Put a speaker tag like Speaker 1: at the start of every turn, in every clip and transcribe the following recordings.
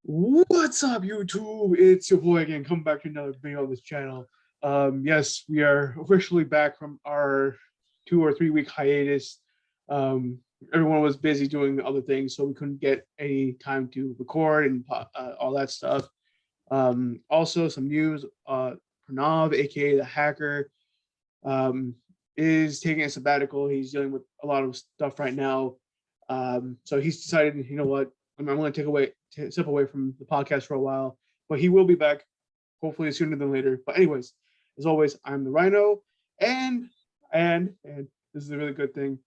Speaker 1: What's up, YouTube? It's your boy again, coming back to another video on this channel. Yes, we are officially back from our 2 or 3 week hiatus. Um, Everyone was busy doing other things, so we couldn't get any time to record and all that stuff. Also, some news: Pranav, aka the hacker, um, is taking a sabbatical. He's dealing with a lot of stuff right now. So he's decided, you know what, I'm going to step away from the podcast for a while, but he will be back hopefully sooner than later. But anyways, as always, I'm the Rhino, and this is a really good thing.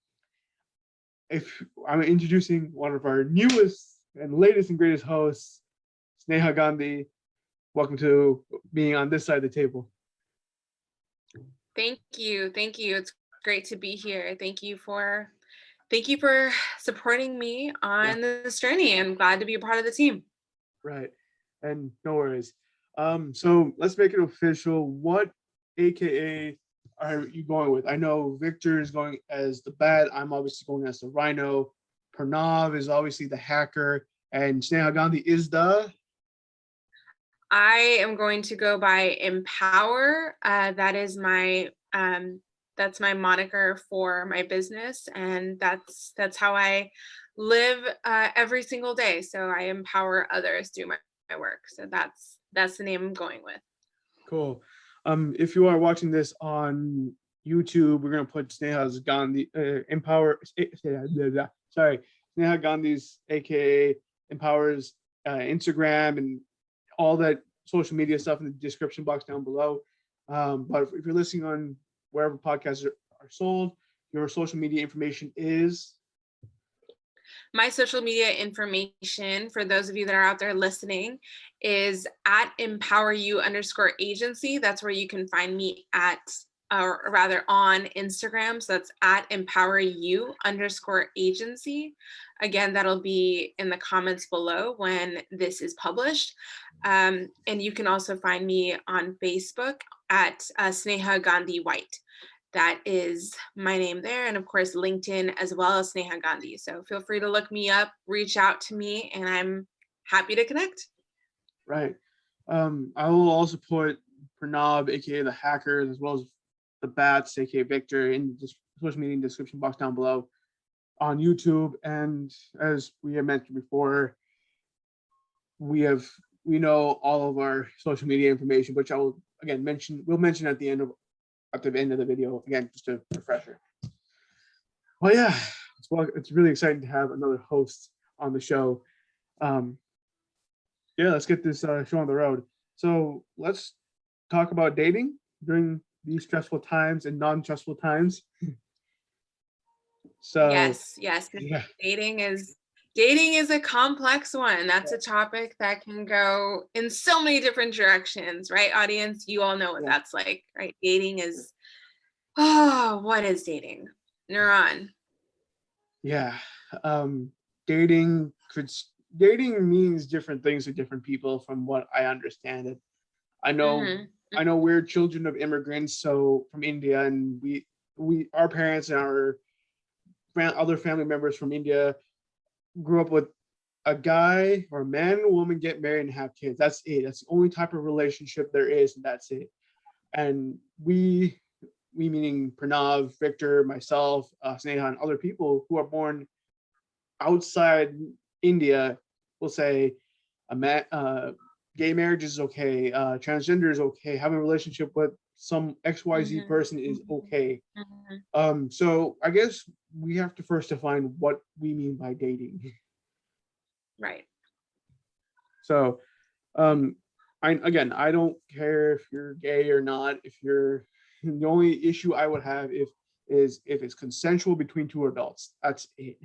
Speaker 1: If I'm introducing one of our newest and latest and greatest hosts, Sneha Gandhi. Welcome to being on this side of the table.
Speaker 2: Thank you. It's great to be here. Thank you for supporting me on this journey. I'm glad to be a part of the team.
Speaker 1: Right, and no worries. So let's make it official. What AKA are you going with? I know Victor is going as the bat. I'm obviously going as the Rhino. Pranav is obviously the hacker, and Sneha Gandhi is the.
Speaker 2: I am going to go by Empower. That's my moniker for my business, and that's how I live every single day. So I empower others through my work. So that's the name I'm going with.
Speaker 1: Cool. If you are watching this on YouTube, we're gonna put Sneha's Gandhi Empower. Sorry, Sneha Gandhi's AKA Empowers Instagram and all that social media stuff in the description box down below. But if you're listening on wherever podcasts are sold, your social media information is.
Speaker 2: My social media information, for those of you that are out there listening, is at empoweryou_agency. That's where you can find me at, or rather on Instagram. So that's at empoweryou_agency. Again, that'll be in the comments below when this is published. And you can also find me on Facebook at Sneha Gandhi White. That is my name there. And of course, LinkedIn as well as Sneha Gandhi. So feel free to look me up, reach out to me, and I'm happy to connect.
Speaker 1: Right. I will also put Pranav, aka the hacker, as well as the bats, aka Victor, in the social media description box down below on YouTube. And as we have mentioned before, we know all of our social media information, which I will again we'll mention at the end of the video again, just a refresher. Well, yeah, it's really exciting to have another host on the show. Yeah, let's get this show on the road. So let's talk about dating during these stressful times and non-stressful times. So
Speaker 2: yes, yeah. Dating is a complex one. That's a topic that can go in so many different directions, right? Audience, you all know what that's like, right? Dating is, what is dating? Neuron.
Speaker 1: Yeah. Dating means different things to different people from what I understand it. I know we're children of immigrants, so from India, and our parents and our other family members from India grew up with a guy or a man and a woman get married and have kids. That's it. That's the only type of relationship there is, and that's it. And we meaning Pranav, Victor, myself, Sneha, and other people who are born outside India will say gay marriage is okay, transgender is okay, having a relationship with some XYZ person is okay. So I guess we have to first define what we mean by dating.
Speaker 2: Right.
Speaker 1: So I don't care if you're gay or not. The only issue I would have if it's consensual between two adults. That's it.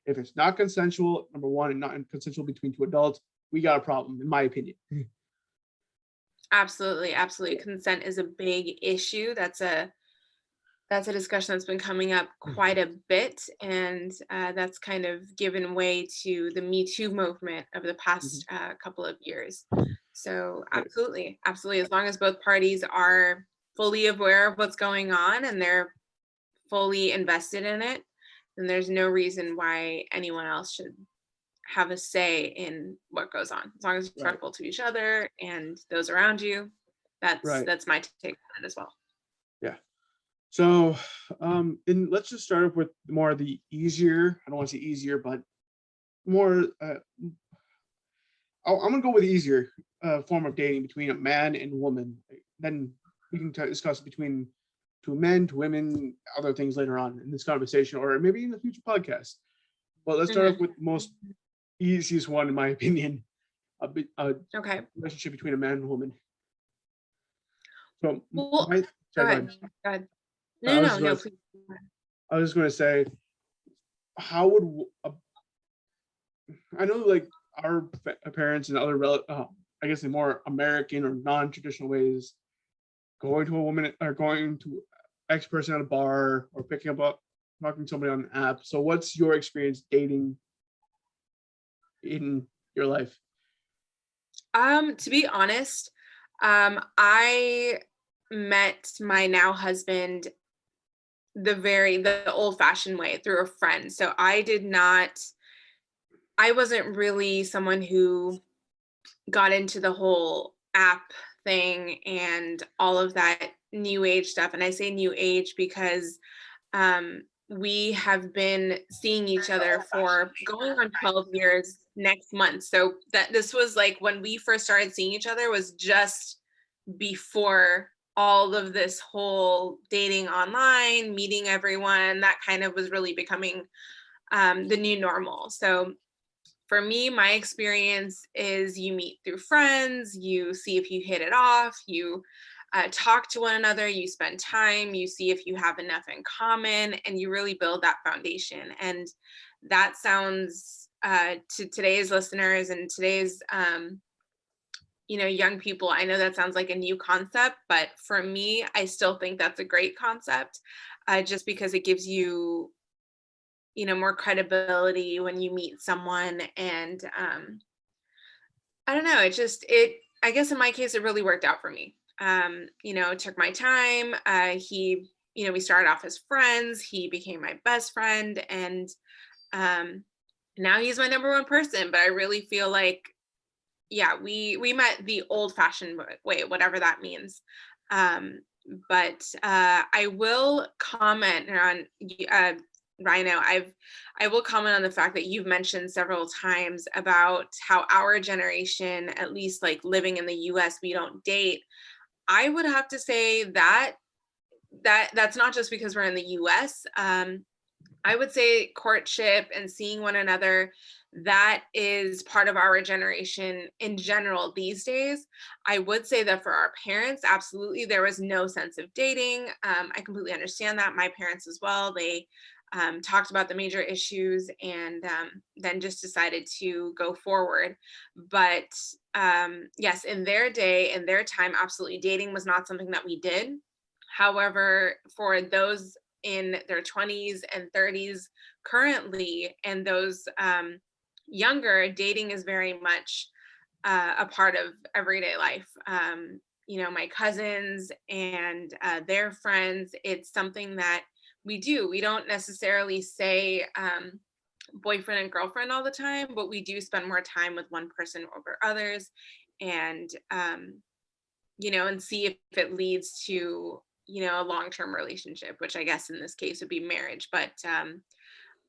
Speaker 1: If it's not consensual, number one, and not consensual between two adults, we got a problem, in my opinion.
Speaker 2: Absolutely. Consent is a big issue. That's a discussion that's been coming up quite a bit, and that's kind of given way to the Me Too movement of the past couple of years. So absolutely. As long as both parties are fully aware of what's going on and they're fully invested in it, then there's no reason why anyone else should have a say in what goes on, as long as you're
Speaker 1: Right.
Speaker 2: respectful to each other and those around you.
Speaker 1: Right.
Speaker 2: That's my take on it as well.
Speaker 1: Yeah. So, and let's just start off with more of the easier. I don't want to say easier, but more. I'm gonna go with easier form of dating between a man and woman. Then we can discuss between two men, two women, other things later on in this conversation, or maybe in the future podcast. But let's start off
Speaker 2: Mhm.
Speaker 1: with the most easiest one, in my opinion, a
Speaker 2: Okay.
Speaker 1: relationship between a man and a woman. So
Speaker 2: Well,
Speaker 1: my,
Speaker 2: go
Speaker 1: sorry, go
Speaker 2: ahead.
Speaker 1: ahead.
Speaker 2: Go ahead.
Speaker 1: I
Speaker 2: No,
Speaker 1: was
Speaker 2: no, no,
Speaker 1: going to,
Speaker 2: please.
Speaker 1: I was going to say, how would I know like our parents and other I guess the more American or non-traditional ways, going to a woman or going to X person at a bar or picking up talking to somebody on an app. So what's your experience dating in your life?
Speaker 2: To be honest, I met my now husband the old fashioned way through a friend. So I wasn't really someone who got into the whole app thing and all of that new age stuff. And I say new age because we have been seeing each other for going on 12 years next month. So that this was like when we first started seeing each other was just before all of this whole dating online, meeting everyone, that kind of was really becoming the new normal. So for me, my experience is you meet through friends, you see if you hit it off, you talk to one another, you spend time, you see if you have enough in common, and you really build that foundation. And that sounds to today's listeners and today's young people, I know that sounds like a new concept, but for me, I still think that's a great concept, just because it gives you more credibility when you meet someone. And I don't know, I guess in my case it really worked out for me. It took my time. We started off as friends, he became my best friend, and um now he's my number one person. But I really feel like, yeah, we met the old fashioned way, whatever that means. um but I will comment on Rhino. I will comment on the fact that you've mentioned several times about how our generation, at least like living in the US, we don't date. I would have to say that that's not just because we're in the US. I would say courtship and seeing one another, that is part of our generation in general these days. I would say that for our parents, absolutely, there was no sense of dating. I completely understand that. My parents as well, they talked about the major issues and then just decided to go forward. But yes, in their day, in their time, absolutely, dating was not something that we did. However, for those in their 20s and 30s currently, and those younger, dating is very much a part of everyday life. My cousins and their friends, it's something that we do. We don't necessarily say boyfriend and girlfriend all the time, but we do spend more time with one person over others. And and see if it leads to a long-term relationship, which I guess in this case would be marriage. But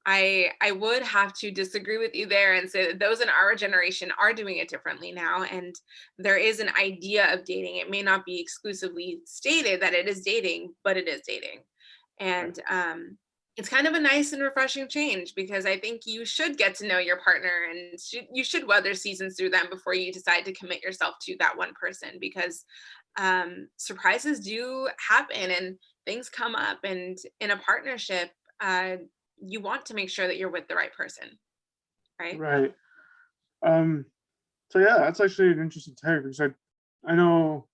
Speaker 2: I would have to disagree with you there and say that those in our generation are doing it differently now. And there is an idea of dating. It may not be exclusively stated that it is dating, but it is dating.
Speaker 1: Right.
Speaker 2: And it's kind of a nice and refreshing change, because I think you should get to know your partner and you should weather seasons through them before you decide to commit yourself to that one person, because surprises do happen and things come up. And in a partnership, you want to make sure that you're with the right person, right?
Speaker 1: Right. Um, so yeah, that's actually an interesting take because I know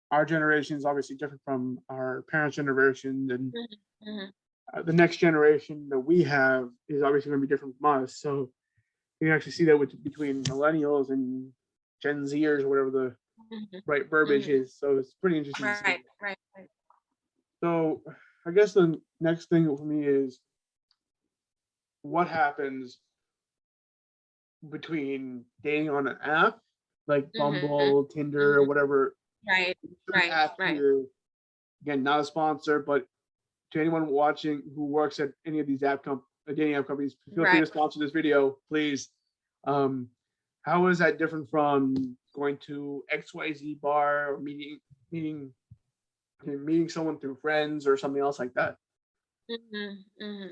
Speaker 1: our generation is obviously different from our parents' generation, and
Speaker 2: Mhm, mhm,
Speaker 1: the next generation that we have is obviously going to be different from us. So you can actually see that with between millennials and Gen Zers or whatever the
Speaker 2: mhm,
Speaker 1: right verbiage
Speaker 2: mhm.
Speaker 1: is. So it's pretty interesting to see.
Speaker 2: Right, right, right.
Speaker 1: So I guess the next thing for me is what happens between dating on an app like
Speaker 2: Mm-hmm.
Speaker 1: Bumble, Tinder, or
Speaker 2: Hmm.
Speaker 1: whatever.
Speaker 2: Right,
Speaker 1: Certain
Speaker 2: right,
Speaker 1: app
Speaker 2: right.
Speaker 1: here, again, not a sponsor, but to anyone watching who works at any of these dating app companies, feel free
Speaker 2: Right.
Speaker 1: to sponsor this video, please. Um, how is that different from going to XYZ bar or meeting meeting someone through friends or something else like that?
Speaker 2: Hmm. Hmm.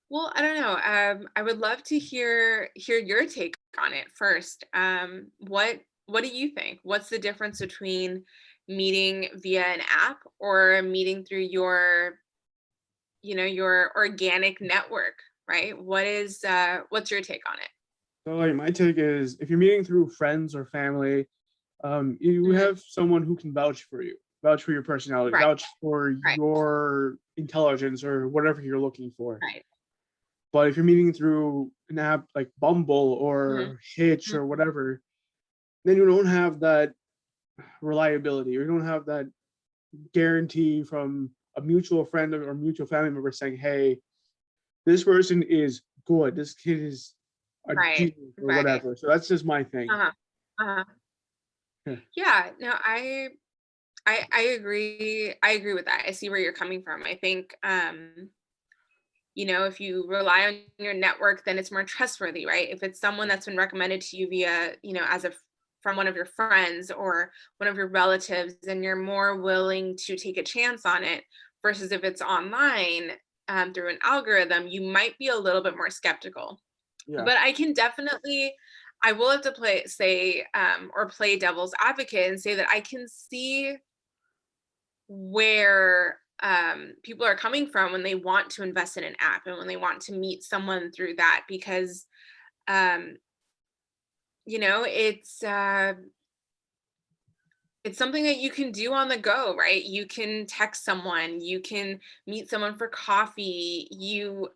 Speaker 2: Well, I don't know. I would love to hear your take on it first. What do you think? What's the difference between meeting via an app or meeting through your organic network, right? What's your take on it?
Speaker 1: So like my take is if you're meeting through friends or family, you
Speaker 2: Hmm.
Speaker 1: have someone who can vouch for you, vouch for your personality,
Speaker 2: Right,
Speaker 1: vouch for
Speaker 2: right,
Speaker 1: your intelligence or whatever you're looking for.
Speaker 2: right.
Speaker 1: But if you're meeting through an app like Bumble
Speaker 2: Hmm.
Speaker 1: or Hitch or whatever, then you don't have that reliability, or you don't have that guarantee from a mutual friend or mutual family member saying, "Hey, this person is good. This kid is a
Speaker 2: Right,
Speaker 1: genius or
Speaker 2: right.
Speaker 1: whatever." So that's just my thing.
Speaker 2: Uh-huh. Uh-huh.
Speaker 1: Yeah.
Speaker 2: Yeah, no, I agree. I agree with that. I see where you're coming from. I think if you rely on your network, then it's more trustworthy, right? If it's someone that's been recommended to you via, from one of your friends or one of your relatives, then you're more willing to take a chance on it versus if it's online through an algorithm, you might be a little bit more skeptical.
Speaker 1: Yeah.
Speaker 2: But I will have to play devil's advocate and say that I can see where people are coming from when they want to invest in an app and when they want to meet someone through that because um, it's something that you can do on the go, right? You can text someone, you can meet someone for coffee, you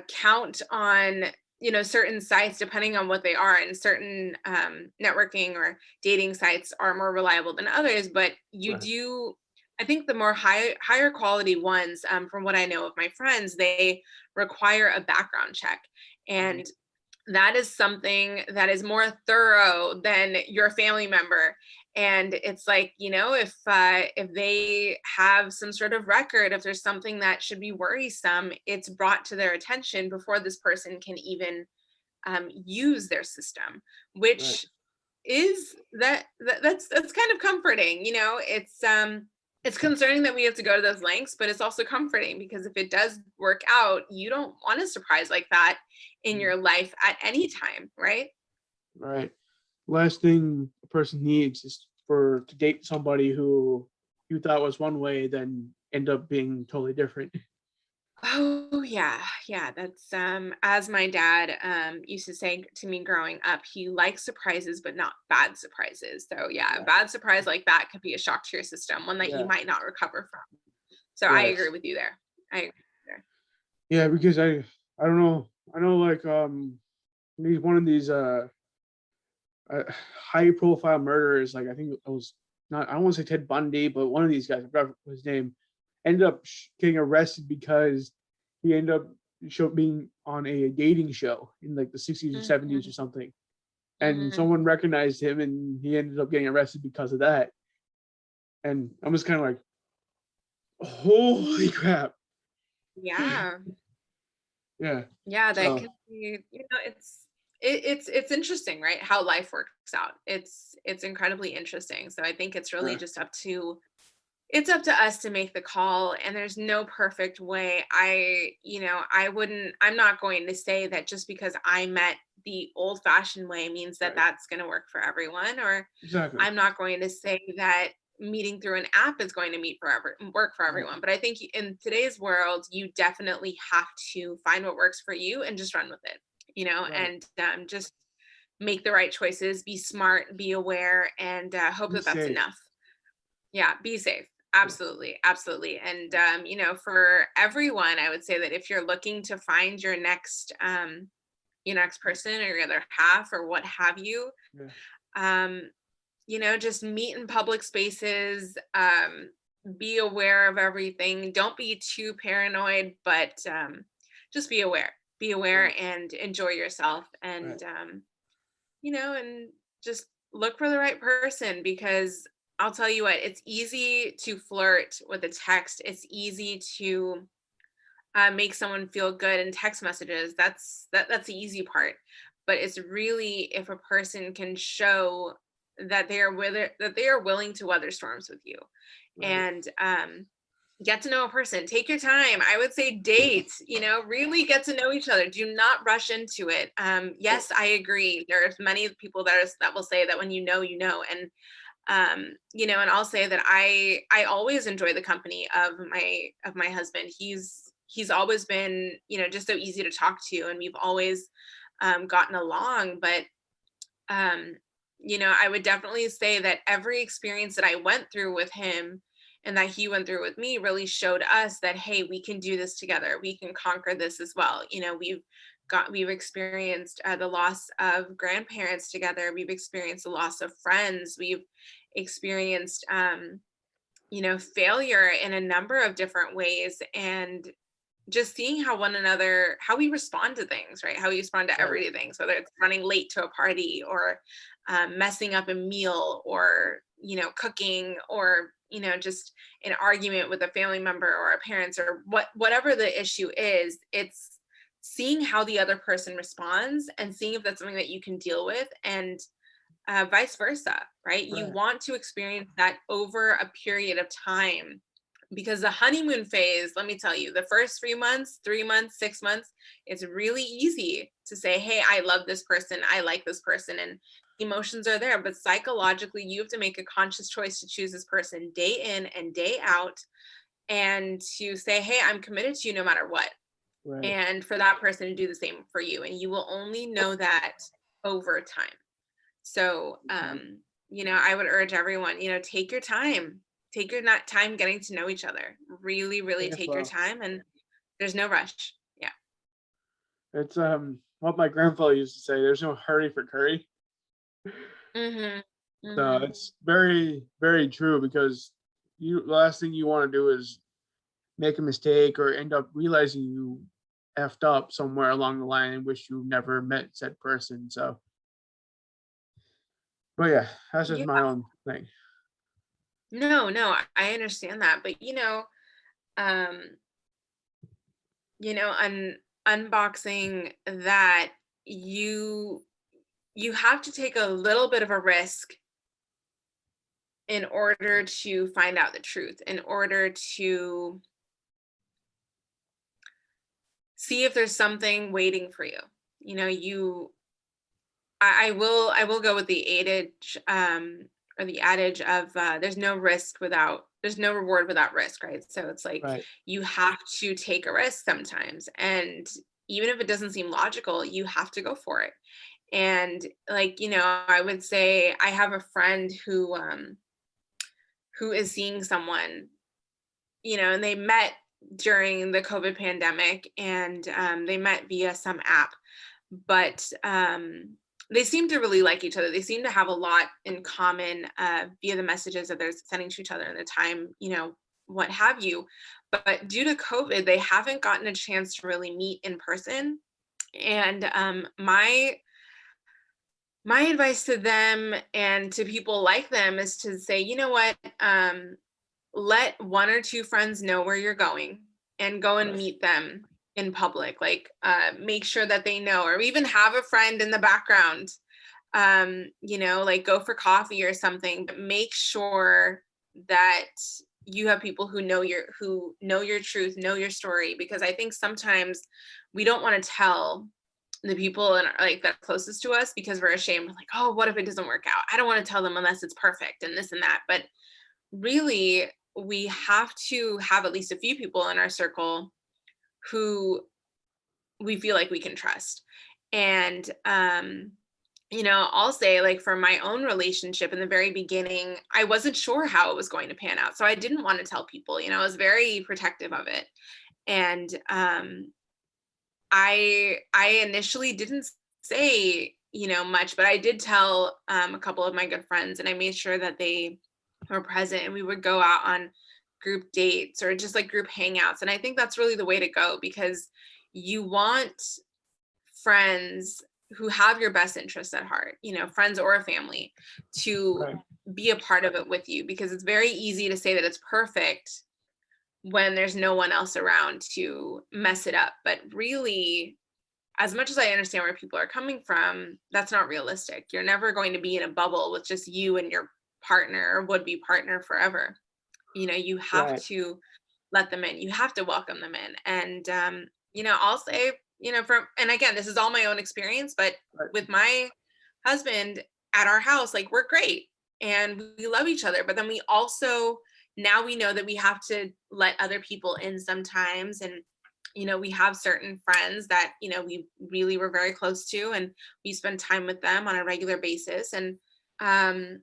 Speaker 2: count on certain sites depending on what they are, and certain networking or dating sites are more reliable than others, but you
Speaker 1: Right.
Speaker 2: do. I think the more higher quality ones, from what I know of my friends, they require a background check,
Speaker 1: Mhm.
Speaker 2: and that is something that is more thorough than your family member. And it's like, if they have some sort of record, if there's something that should be worrisome, it's brought to their attention before this person can even use their system,
Speaker 1: Right.
Speaker 2: which that's kind of comforting. It's concerning that we have to go to those lengths, but it's also comforting because if it does work out, you don't want a surprise like that in
Speaker 1: Mhm.
Speaker 2: your life at any time, right?
Speaker 1: Right. Last thing a person needs is for to date somebody who you thought was one way, then end up being totally different.
Speaker 2: Oh yeah, yeah. That's as my dad used to say to me growing up, he likes surprises, but not bad surprises. So yeah, a
Speaker 1: Yeah.
Speaker 2: bad surprise like that could be a shock to your system, one that you
Speaker 1: Yeah.
Speaker 2: might not recover from. So I agree
Speaker 1: Yes.
Speaker 2: with you there. I agree there.
Speaker 1: Yeah, because I don't know. I know like he's one of these high profile murderers. Like I think it was not, I don't want to say Ted Bundy, but one of these guys, I forgot his name, ended up getting arrested because he ended up being on a dating show in like the 60s or 70s or
Speaker 2: Mhm,
Speaker 1: something. And
Speaker 2: mhm.
Speaker 1: someone recognized him and he ended up getting arrested because of that. And I'm just kind of like, holy crap.
Speaker 2: Yeah.
Speaker 1: Yeah.
Speaker 2: Yeah, that
Speaker 1: So,
Speaker 2: could be, it's interesting, right? How life works out. It's incredibly interesting. So I think it's really
Speaker 1: uh,
Speaker 2: just up to us to make the call, and there's no perfect way. I'm not going to say that just because I met the old fashioned way means that
Speaker 1: right.
Speaker 2: that's going to work for everyone, or
Speaker 1: Exactly.
Speaker 2: I'm not going to say that meeting through an app is going to work for
Speaker 1: Right.
Speaker 2: everyone. But I think in today's world, you definitely have to find what works for you and just run with it,
Speaker 1: Right.
Speaker 2: and just make the right choices, be smart, be aware, and hope
Speaker 1: Be
Speaker 2: that that's
Speaker 1: safe.
Speaker 2: enough. Yeah, be safe.
Speaker 1: Yeah.
Speaker 2: Absolutely, absolutely. And for everyone, I would say that if you're looking to find your next person or your other half or what have you,
Speaker 1: Yeah.
Speaker 2: um, just meet in public spaces, be aware of everything. Don't be too paranoid, but just be aware. be aware
Speaker 1: Right.
Speaker 2: and enjoy yourself,
Speaker 1: Right.
Speaker 2: and and just look for the right person, because I'll tell you what, it's easy to flirt with a text. It's easy to make someone feel good in text messages. That's the easy part. But it's really if a person can show that they are willing to weather storms with you,
Speaker 1: Right.
Speaker 2: and get to know a person. Take your time. I would say date, really get to know each other. Do not rush into it. Yes, I agree. There's many people that will say that when you know. And and I'll say that I always enjoy the company of my husband. He's always been, just so easy to talk to, and we've always gotten along. But I would definitely say that every experience that I went through with him and that he went through with me really showed us that, hey, we can do this together. We can conquer this as well. We've experienced the loss of grandparents together. We've experienced the loss of friends. We've experienced failure in a number of different ways, and just seeing how we respond to things, right? How we respond to
Speaker 1: Right.
Speaker 2: everyday things, whether it's running late to a party, or messing up a meal, or, cooking, or, just an argument with a family member or a parents, or whatever the issue is. It's seeing how the other person responds and seeing if that's something that you can deal with, and vice versa, right? You
Speaker 1: Right.
Speaker 2: want to experience that over a period of time, because the honeymoon phase, let me tell you, the first 3 months, 3 months, 6 months, it's really easy to say, hey, I love this person, I like this person, and emotions are there. But psychologically, you have to make a conscious choice to choose this person day in and day out, and to say, hey, I'm committed to you no matter what.
Speaker 1: Right.
Speaker 2: And for that person to do the same for you. And you will only know that over time. So,
Speaker 1: Mhm.
Speaker 2: I would urge everyone, take your time, take your not time getting to know each other. Really, really
Speaker 1: Think as
Speaker 2: take your
Speaker 1: well.
Speaker 2: time, and there's no rush. Yeah.
Speaker 1: It's what my grandfather used to say. There's no hurry for curry.
Speaker 2: Mhm.
Speaker 1: So
Speaker 2: Mhm.
Speaker 1: it's very, very true because the last thing you want to do is make a mistake or end up realizing you effed up somewhere along the line and wish you never met said person. So, but yeah, that's just
Speaker 2: Yeah.
Speaker 1: my own thing.
Speaker 2: No, no, I understand that, but um, unboxing that, you you have to take a little bit of a risk in order to find out the truth, in order to see if there's something waiting for you. You know, you I will go with the adage, or the adage of there's no reward without risk, right? So it's like
Speaker 1: Right.
Speaker 2: you have to take a risk sometimes, and even if it doesn't seem logical, you have to go for it. And like, I would say I have a friend who is seeing someone, and they met during the COVID pandemic, and they met via some app, but they seem to really like each other. They seem to have a lot in common via the messages that they're sending to each other and the time, what have you. But due to COVID, they haven't gotten a chance to really meet in person. And my advice to them and to people like them is to say, you know what, let one or two friends know where you're going, and go and
Speaker 1: Right.
Speaker 2: meet them in public. Like, make sure that they know, or even have a friend in the background, like go for coffee or something, but make sure that you have people who know your truth, know your story, because I think sometimes we don't want to tell the people and like that closest to us, because we're ashamed, like, oh, what if it doesn't work out? I don't want to tell them unless it's perfect and this and that. But really, we have to have at least a few people in our circle who we feel like we can trust. And I'll say, like, for my own relationship in the very beginning, I wasn't sure how it was going to pan out, so I didn't want to tell people. I was very protective of it. And I initially didn't say, much, but I did tell a couple of my good friends, and I made sure that they were present, and we would go out on group dates or just like group hangouts. And I think that's really the way to go, because you want friends who have your best interests at heart, friends or family, to
Speaker 1: Right.
Speaker 2: be a part of it with you, because it's very easy to say that it's perfect when there's no one else around to mess it up. But really, as much as I understand where people are coming from, that's not realistic. You're never going to be in a bubble with just you and your partner or would-be partner forever. You have
Speaker 1: Right.
Speaker 2: to let them in. You have to welcome them in. And I'll say, from and again, this is all my own experience, but
Speaker 1: Right.
Speaker 2: with my husband at our house, like, we're great and we love each other, but then we also, now we know that we have to let other people in sometimes. And we have certain friends that we really were very close to, and we spend time with them on a regular basis. And um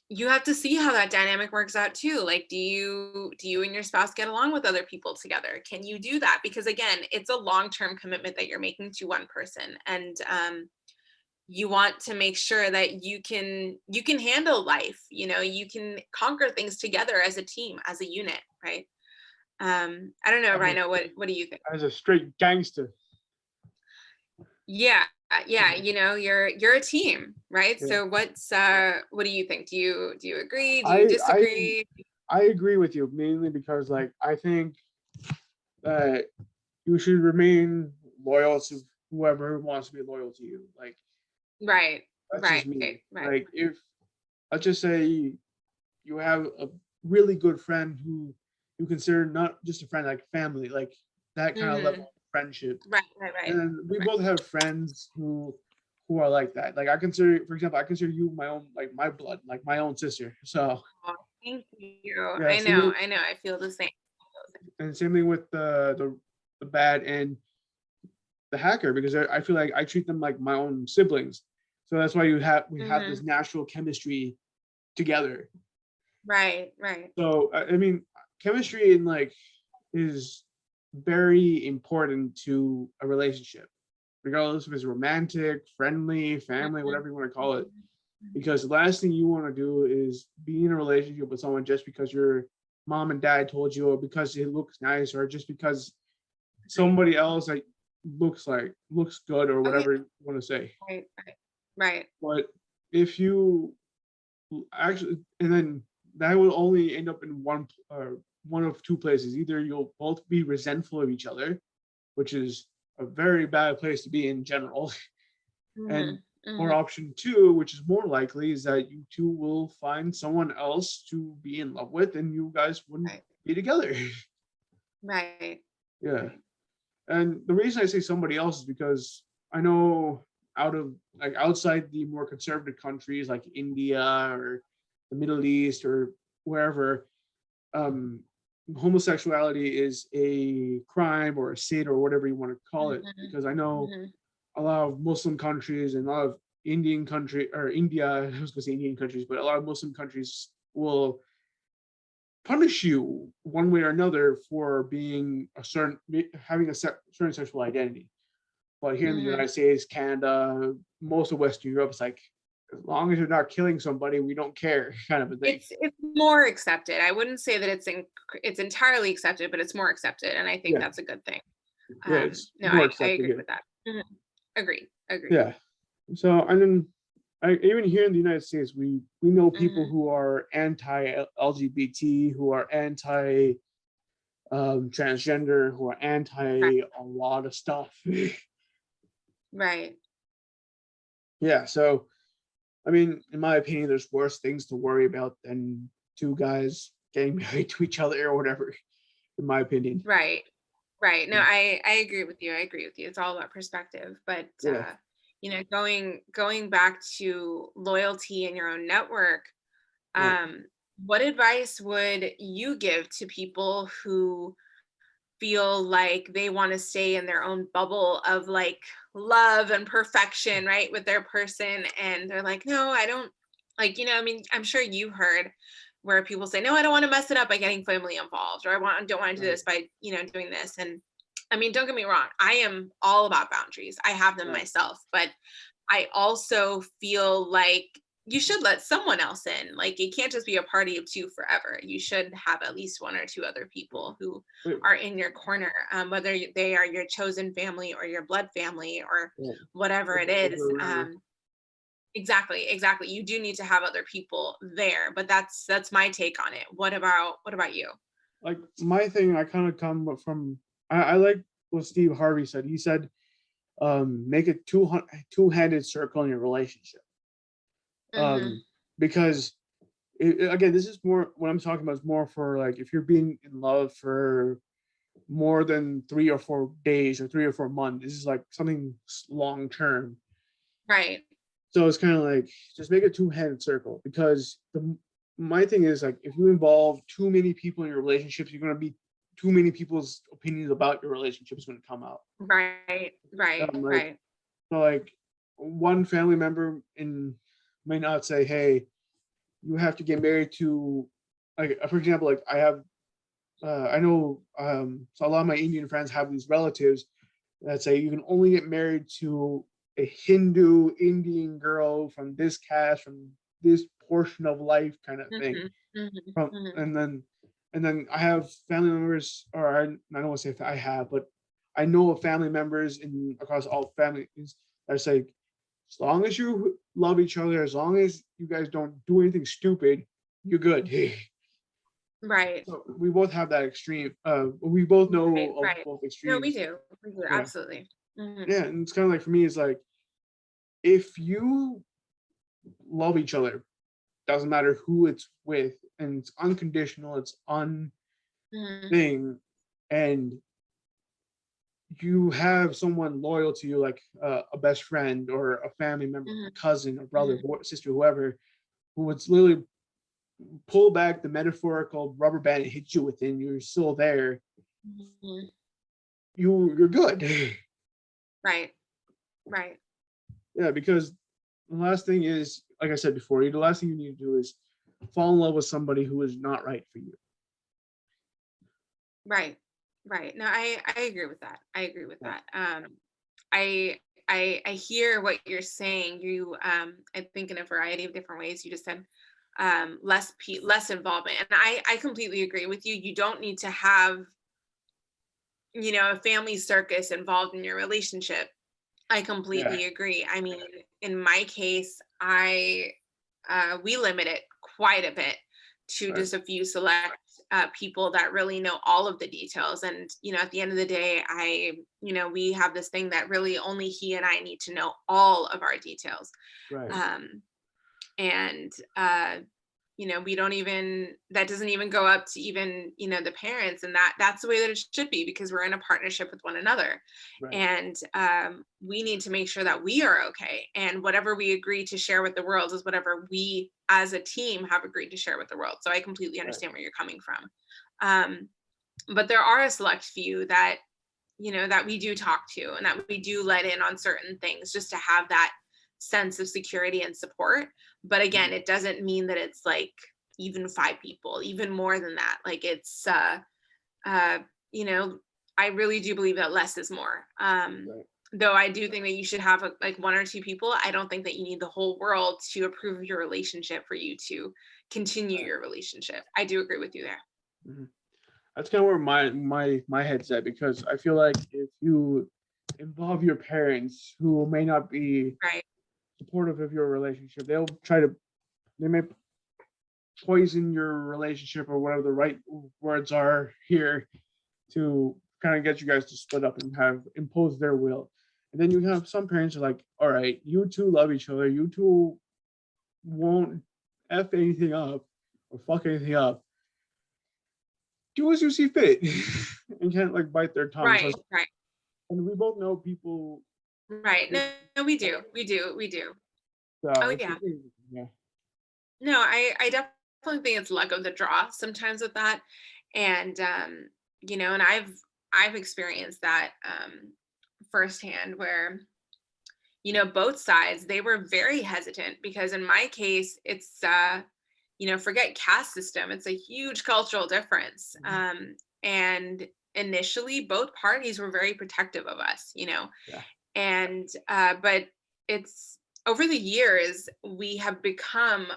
Speaker 2: you have to see how that dynamic works out too. Like, do you and your spouse get along with other people together? Can you do that? Because again, it's a long-term commitment that you're making to one person. And you want to make sure that you can handle life, you can conquer things together as a team, as a unit, right? I don't know,
Speaker 1: As a,
Speaker 2: Rhino, what do you think?
Speaker 1: as a straight gangster.
Speaker 2: Yeah, yeah,
Speaker 1: Yeah.
Speaker 2: you're a team, right?
Speaker 1: Yeah.
Speaker 2: So what do you think? Do you agree? Do you
Speaker 1: I I
Speaker 2: disagree?
Speaker 1: I agree with you mainly because like I think that you should remain loyal to whoever wants to be loyal to you. Like
Speaker 2: Right,
Speaker 1: that's
Speaker 2: right,
Speaker 1: just me.
Speaker 2: right.
Speaker 1: Like if let's just say you have a really good friend who you consider not just a friend, like family, like that kind of level
Speaker 2: Mm-hmm.
Speaker 1: of friendship.
Speaker 2: Right, right, right,
Speaker 1: And then we
Speaker 2: right.
Speaker 1: both have friends who are like that. Like I consider, for example, I consider you my own, like my blood, like my own sister. So
Speaker 2: Aw, thank you.
Speaker 1: yeah,
Speaker 2: I know. I feel the same.
Speaker 1: same thing with the bad and the hacker because I feel like I treat them like my own siblings. So that's why we have
Speaker 2: Mm-hmm.
Speaker 1: this natural chemistry together.
Speaker 2: Right, right.
Speaker 1: So I mean, chemistry in like is very important to a relationship, regardless if it's romantic, friendly, family,
Speaker 2: Mhm,
Speaker 1: whatever you want to call it.
Speaker 2: mhm, mhm.
Speaker 1: Because the last thing you want to do is be in a relationship with someone just because your mom and dad told you, or because it looks nice, or just because
Speaker 2: Right.
Speaker 1: somebody else like looks good, or
Speaker 2: Oh yeah,
Speaker 1: whatever you want to say.
Speaker 2: right, right, right.
Speaker 1: But if you actually, and then that will only end up in one of two places. Either you'll both be resentful of each other, which is a very bad place to be in general. And
Speaker 2: Mhm,
Speaker 1: or
Speaker 2: mhm.
Speaker 1: option two, which is more likely, is that you two will find someone else to be in love with and you guys wouldn't
Speaker 2: Right,
Speaker 1: be together.
Speaker 2: right,
Speaker 1: Yeah.
Speaker 2: right.
Speaker 1: And the reason I say somebody else is because I know outside the more conservative countries like India or the Middle East or wherever, um, homosexuality is a crime or a sin or whatever you want to call it.
Speaker 2: Mhm,
Speaker 1: Because I know
Speaker 2: mhm.
Speaker 1: a lot of Muslim countries and a lot of Indian country or India, I was going to say Indian countries, but a lot of Muslim countries will punish you one way or another for being having a certain sexual identity. But here in the
Speaker 2: Mhm.
Speaker 1: United States, Canada, most of Western Europe, it's like as long as you're not killing somebody, we don't care, kind of a thing.
Speaker 2: It's more accepted. I wouldn't say that it's entirely accepted, but it's more accepted, and I think
Speaker 1: Yeah,
Speaker 2: that's a good thing.
Speaker 1: yeah, it's
Speaker 2: No,
Speaker 1: more
Speaker 2: I
Speaker 1: accepted
Speaker 2: agree
Speaker 1: here.
Speaker 2: with that. Mhm. Agreed, agreed.
Speaker 1: Yeah. So and then even here in the United States, we know people
Speaker 2: Mhm.
Speaker 1: who are anti-LGBT, who are anti transgender, who are
Speaker 2: Right,
Speaker 1: anti a lot of stuff.
Speaker 2: right.
Speaker 1: Yeah. So I mean, in my opinion, there's worse things to worry about than two guys getting married to each other or whatever. In my opinion.
Speaker 2: Right. Right. No,
Speaker 1: Yeah.
Speaker 2: I agree with you. I agree with you. It's all about perspective. But
Speaker 1: Yeah.
Speaker 2: going back to loyalty in your own network,
Speaker 1: Right.
Speaker 2: um, what advice would you give to people who feel like they want to stay in their own bubble of like love and perfection, right, with their person, and they're like, no, I don't, like, I mean, I'm sure you heard where people say, no, I don't want to mess it up by getting family involved, or don't want to do
Speaker 1: Right.
Speaker 2: this by doing this. And I mean, don't get me wrong, I am all about boundaries. I have them
Speaker 1: Right.
Speaker 2: myself, but I also feel like you should let someone else in. Like, it can't just be a party of two forever. You should have at least one or two other people who
Speaker 1: Wait,
Speaker 2: are in your corner, whether they are your chosen family or your blood family or
Speaker 1: yeah,
Speaker 2: whatever it
Speaker 1: over
Speaker 2: is.
Speaker 1: whatever.
Speaker 2: Exactly, exactly. You do need to have other people there, but that's my take on it. What about you?
Speaker 1: Like my thing, I kind of come from. I like what Steve Harvey said. He said, make a two-handed circle in your relationship.
Speaker 2: Hmm.
Speaker 1: Because again, this is more what I'm talking about is more for like if you're being in love for more than 3 or 4 days or 3 or 4 months. This is like something long term.
Speaker 2: Right.
Speaker 1: So it's kind of like just make a two-handed circle because my thing is like if you involve too many people in your relationships, you're gonna be too many people's opinions about your relationship is gonna come out.
Speaker 2: Right. Right.
Speaker 1: Like
Speaker 2: Right.
Speaker 1: so like one family member in may not say, hey, you have to get married to like for example, like I know so a lot of my Indian friends have these relatives that say you can only get married to a Hindu Indian girl from this caste, from this portion of life kind of thing.
Speaker 2: Hmm. Hmm.
Speaker 1: From
Speaker 2: Hmm.
Speaker 1: and then I have family members, or I don't want to say if I have, but I know of family members in across all families that say, as long as you love each other, as long as you guys don't do anything stupid, you're good.
Speaker 2: Right.
Speaker 1: So we both have that extreme. We both
Speaker 2: Right.
Speaker 1: know of
Speaker 2: Right.
Speaker 1: both
Speaker 2: No, we
Speaker 1: extremes.
Speaker 2: do. We do.
Speaker 1: Yeah,
Speaker 2: Absolutely. Hmm.
Speaker 1: yeah, and it's kind of like for me, it's like if you love each other, doesn't matter who it's with, and it's unconditional, it's
Speaker 2: Hmm.
Speaker 1: thing, and you have someone loyal to you, like a best friend or a family member,
Speaker 2: Hmm.
Speaker 1: a cousin, a brother,
Speaker 2: Hmm.
Speaker 1: sister, whoever, who would literally pull back the metaphorical rubber band and hit you within, you're still there.
Speaker 2: Hmm.
Speaker 1: You're good.
Speaker 2: Right. Right.
Speaker 1: Yeah, because the last thing is, like I said before, the last thing you need to do is fall in love with somebody who is not right for you.
Speaker 2: Right. Right. No, I agree with that. I agree with
Speaker 1: Yeah,
Speaker 2: that. I I hear what you're saying. I think in a variety of different ways. You just said less involvement, and I completely agree with you. You don't need to have, a family circus involved in your relationship. I
Speaker 1: yeah,
Speaker 2: completely agree. I mean, in my case, I we limit it quite a bit to
Speaker 1: right,
Speaker 2: just a few select people that really know all of the details. And at the end of the day, we have this thing that really only he and I need to know all of our details.
Speaker 1: right,
Speaker 2: Um, and we don't even that doesn't even go up to even the parents, and that's the way that it should be, because we're in a partnership with one another.
Speaker 1: right,
Speaker 2: And we need to make sure that we are okay, and whatever we agree to share with the world is whatever we as a team have agreed to share with the world. So I completely
Speaker 1: right,
Speaker 2: understand where you're coming from. um, but there are a select few that we do talk to and that we do let in on certain things, just to have that sense of security and support. But again,
Speaker 1: mhm,
Speaker 2: it doesn't mean that it's like even five people, even more than that. Like it's uh you know I really do believe that less is more.
Speaker 1: right,
Speaker 2: Though I do think that you should have like one or two people. I don't think that you need the whole world to approve of your relationship for you to continue
Speaker 1: right.
Speaker 2: your relationship. I do agree with you there.
Speaker 1: Mhm. That's kind of where my head's at because I feel like if you involve your parents who may not be
Speaker 2: Right.
Speaker 1: supportive of your relationship, they may poison your relationship or whatever the right words are here to kind of get you guys to split up and have impose their will. And then you have some parents are like, all right, you two love each other, you two won't f anything up or fuck anything up. Do as you see fit, and can't like bite their tongue. So,
Speaker 2: Right. Right.
Speaker 1: and we both know people.
Speaker 2: Right. No, no, we do. We do. We do.
Speaker 1: So
Speaker 2: Oh
Speaker 1: it's
Speaker 2: yeah.
Speaker 1: yeah,
Speaker 2: No, I definitely think it's luck of the draw sometimes with that. And and I've experienced that firsthand, where both sides, they were very hesitant, because in my case it's forget caste system, it's a huge cultural difference.
Speaker 1: mhm,
Speaker 2: And initially both parties were very protective of us.
Speaker 1: yeah,
Speaker 2: And but it's over the years, we have become,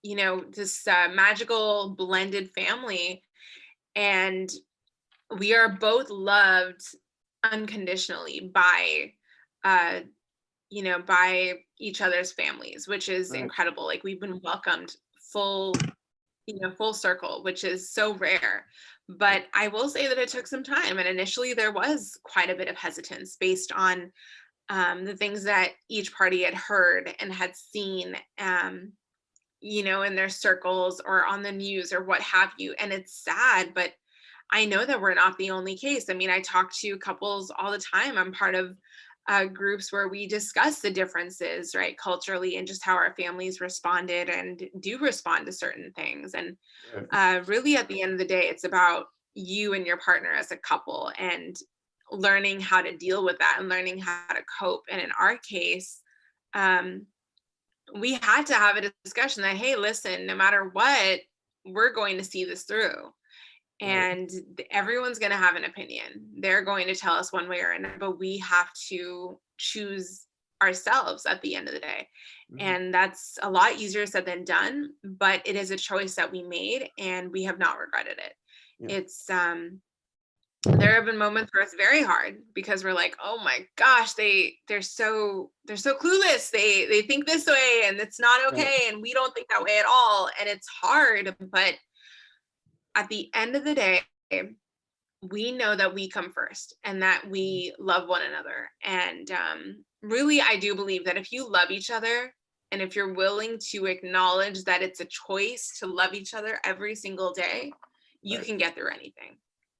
Speaker 2: this magical blended family, and we are both loved unconditionally uh, by each other's families, which is
Speaker 1: Right.
Speaker 2: incredible. Like, we've been welcomed full circle, which is so rare. But I will say that it took some time, and initially there was quite a bit of hesitance based on the things that each party had heard and had seen, in their circles or on the news or what have you. And it's sad, but I know that we're not the only case. I mean, I talk to couples all the time. I'm part of groups where we discuss the differences, right, culturally, and just how our families responded and do respond to certain things. And
Speaker 1: Right.
Speaker 2: really, at the end of the day, it's about you and your partner as a couple, and learning how to deal with that and learning how to cope. And in our case, um, we had to have a discussion that, hey, listen, no matter what, we're going to see this through.
Speaker 1: Right.
Speaker 2: And everyone's going to have an opinion. They're going to tell us one way or another, but we have to choose ourselves at the end of the day.
Speaker 1: Mhm.
Speaker 2: And that's a lot easier said than done, but it is a choice that we made, and we have not regretted it.
Speaker 1: Yeah.
Speaker 2: It's there have been moments where it's very hard because we're like, oh my gosh, they're so clueless. They think this way and it's not
Speaker 1: Right.
Speaker 2: okay, and we don't think that way at all. And it's hard, but at the end of the day, we know that we come first and that we love one another. And really, I do believe that if you love each other, and if you're willing to acknowledge that it's a choice to love each other every single day, you
Speaker 1: Right.
Speaker 2: can get through anything.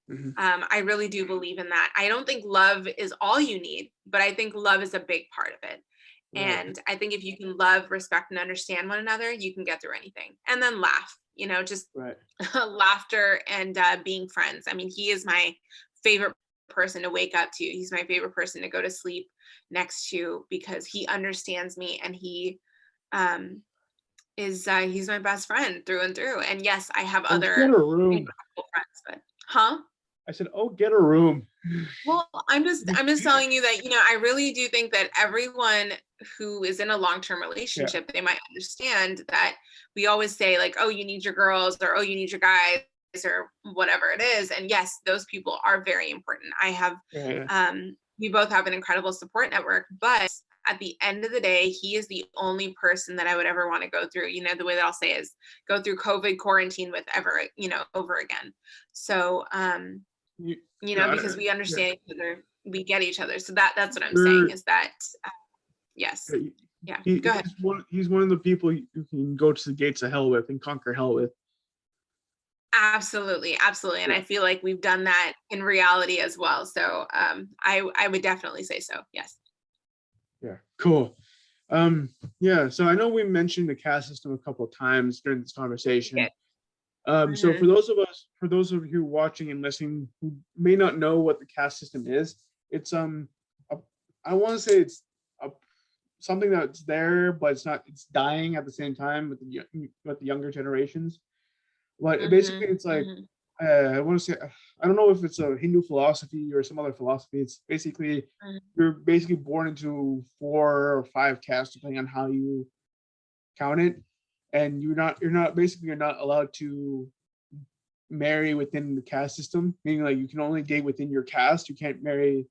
Speaker 1: Mhm.
Speaker 2: I really do believe in that. I don't think love is all you need, but I think love is a big part of it.
Speaker 1: Right.
Speaker 2: And I think if you can love, respect, and understand one another, you can get through anything. And then laugh, just
Speaker 1: Right.
Speaker 2: laughter and being friends. I mean, he is my favorite person to wake up to. He's my favorite person to go to sleep next to, because he understands me, and he um, he's my best friend through and through. And yes, I have
Speaker 1: Oh, get
Speaker 2: other
Speaker 1: a room.
Speaker 2: incredible friends, but huh?
Speaker 1: I said, oh, get a room.
Speaker 2: Well, I'm just telling you that, I really do think that everyone who is in a long-term
Speaker 1: Yeah.
Speaker 2: relationship, they might understand that we always say, like, oh, you need your girls, or oh, you need your guys, or whatever it is. And yes, those people are very important.
Speaker 1: Yeah.
Speaker 2: We both have an incredible support network, but at the end of the day, he is the only person that I would ever want to go through, the way that I'll say is go through COVID quarantine with ever, over again. So,
Speaker 1: You, got
Speaker 2: because
Speaker 1: it.
Speaker 2: we
Speaker 1: Yeah.
Speaker 2: understand each other, we get each other. So that's what I'm saying,
Speaker 1: You're,
Speaker 2: is that, uh, yes.
Speaker 1: yeah,
Speaker 2: Yeah, go ahead.
Speaker 1: he's one of the people you can go to the gates of hell with and conquer hell with.
Speaker 2: Absolutely, absolutely. And
Speaker 1: Yeah.
Speaker 2: I feel like we've done that in reality as well. So I would definitely say so. Yes.
Speaker 1: Yeah. Cool. Yeah. So I know we mentioned the caste system a couple of times during this conversation.
Speaker 2: Okay.
Speaker 1: So
Speaker 2: Hmm.
Speaker 1: for those of you watching and listening who may not know what the caste system is, it's a, I want to say it's a, something that's there, but it's not. It's dying at the same time with the younger generations. But basically,
Speaker 2: Hmm.
Speaker 1: it's like
Speaker 2: Hmm.
Speaker 1: I want to say I don't know if it's a Hindu philosophy or some other philosophy. It's basically you're basically born into 4 or 5 castes depending on how you count it, and you're not allowed to marry within the caste system, meaning like you can only date within your caste. You can't marry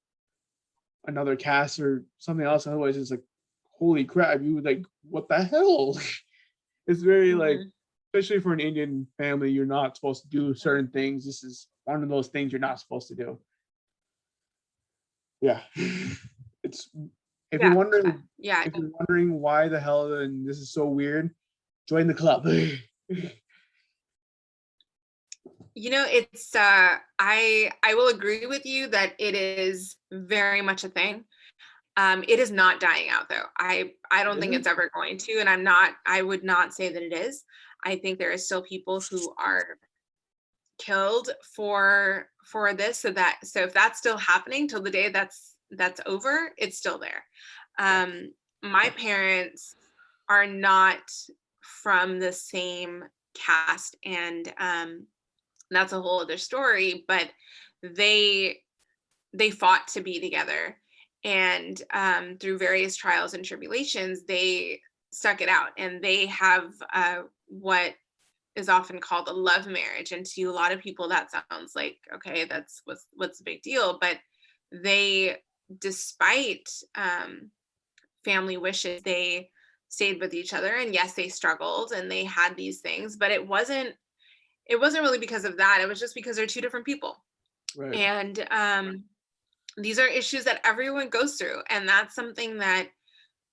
Speaker 1: another caste or something else. Otherwise, it's like, holy crap, you like what the hell? It's very like,
Speaker 2: Hmm.
Speaker 1: especially for an Indian family, you're not supposed to do certain things. This is one of those things you're not supposed to do. Yeah, it's if you're
Speaker 2: Yeah.
Speaker 1: wondering
Speaker 2: Yeah.
Speaker 1: if you're wondering why the hell and this is so weird, join the club.
Speaker 2: It's I will agree with you that it is very much a thing. It is not dying out, though. I
Speaker 1: It
Speaker 2: don't think
Speaker 1: isn't.
Speaker 2: it's ever going to, and I would not say that it is. I think there are still people who are killed for this, so if that's still happening till the day that's over, it's still there.
Speaker 1: Yeah.
Speaker 2: Um, my parents are not from the same caste, and that's a whole other story, but they they fought to be together, And through various trials and tribulations, they stuck it out, and they have what is often called a love marriage. And to a lot of people, that sounds like, okay, that's what's the big deal? But they, despite family wishes, they stayed with each other. And yes, they struggled and they had these things, but it wasn't really because of that. It was just because they're two different people.
Speaker 1: Right.
Speaker 2: And these are issues that everyone goes through. And that's something that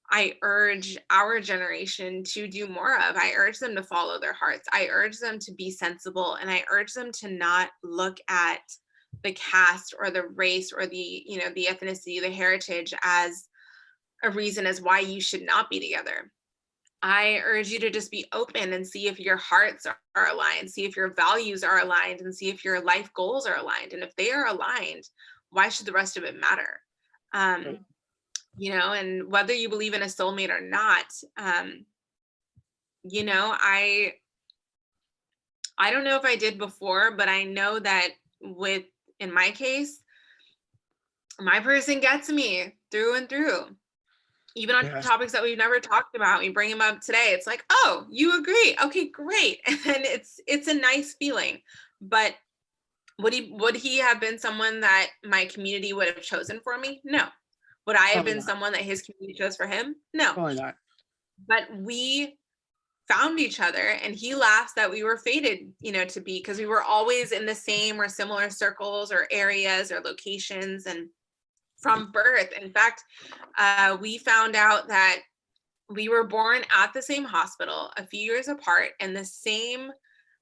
Speaker 2: I urge our generation to do more of. I urge them to follow their hearts. I urge them to be sensible, and I urge them to not look at the caste or the race or the ethnicity, the heritage as a reason as why you should not be together. I urge you to just be open and see if your hearts are aligned, see if your values are aligned, and see if your life goals are aligned. And if they are aligned, why should the rest of it matter?
Speaker 1: Right.
Speaker 2: Um, and whether you believe in a soulmate or not, you know, I I don't know if I did before, but I know that with in my case, my person gets me through and through. Even on
Speaker 1: Yeah.
Speaker 2: topics that we've never talked about, we bring them up today. It's like, oh, you agree? Okay, great. And it's a nice feeling. But would he have been someone that my community would have chosen for me? No. Would I have
Speaker 1: Probably
Speaker 2: been
Speaker 1: not.
Speaker 2: someone that his community chose for him? No.
Speaker 1: Probably not.
Speaker 2: But we found each other, and he laughs that we were fated, to be, because we were always in the same or similar circles or areas or locations, and from birth. In fact, we found out that we were born at the same hospital a few years apart, and the same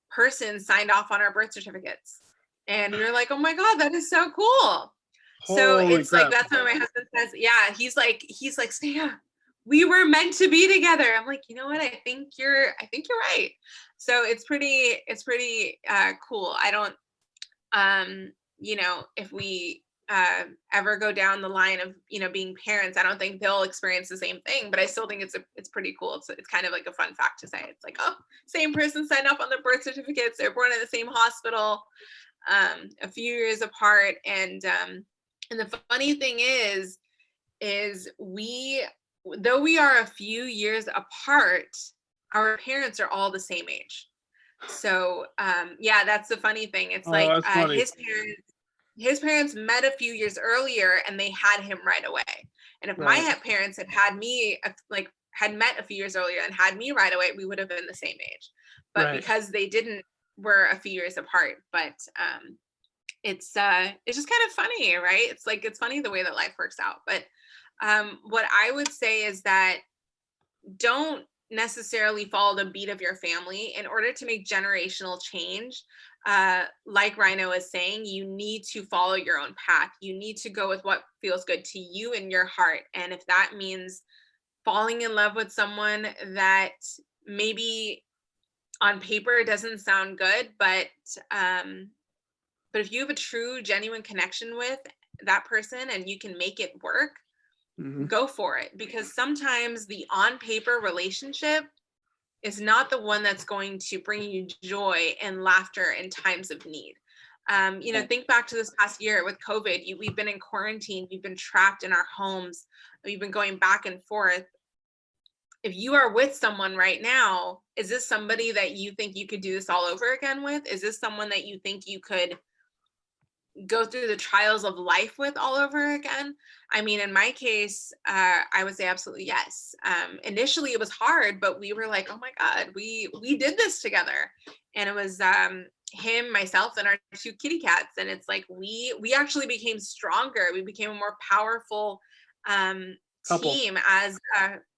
Speaker 2: person signed off on our birth certificates. And we were like, oh my God, that is so cool. So
Speaker 1: Holy
Speaker 2: it's like,
Speaker 1: crap.
Speaker 2: that's what my husband says. Yeah, he's like, Sneha, we were meant to be together. I'm like, you know what? I think you're right. So it's pretty cool. I don't if we ever go down the line of being parents, I don't think they'll experience the same thing, but I still think it's pretty cool. It's kind of like a fun fact to say. It's like, oh, same person signed up on their birth certificates, they're born in the same hospital, a few years apart. And the funny thing is though we are a few years apart, our parents are all the same age. So yeah, that's the funny thing. It's
Speaker 1: Oh,
Speaker 2: like
Speaker 1: that's funny.
Speaker 2: his parents met a few years earlier and they had him right away. And if my
Speaker 1: Right.
Speaker 2: parents had me, like, had met a few years earlier and had me right away, we would have been the same age. But
Speaker 1: Right.
Speaker 2: because they didn't, we're a few years apart. But it's just kind of funny, right? It's like, it's funny the way that life works out. But what I would say is that don't necessarily follow the beat of your family in order to make generational change. Like Rhino is saying, you need to follow your own path. You need to go with what feels good to you and your heart. And if that means falling in love with someone that maybe on paper doesn't sound good, but if you have a true, genuine connection with that person and you can make it work,
Speaker 1: Hmm.
Speaker 2: go for it. Because sometimes the on paper relationship is not the one that's going to bring you joy and laughter in times of need.
Speaker 1: Right.
Speaker 2: Think back to this past year with COVID. We've been in quarantine, we've been trapped in our homes, we've been going back and forth. If you are with someone right now, is this somebody that you think you could do this all over again with? Is this someone that you think you could go through the trials of life with all over again? I mean, in my case, I would say absolutely yes. Initially, it was hard, but we were like, oh my God, we did this together, and it was him, myself, and our two kitty cats, and it's like we actually became stronger. We became a more powerful
Speaker 1: Couple.
Speaker 2: team as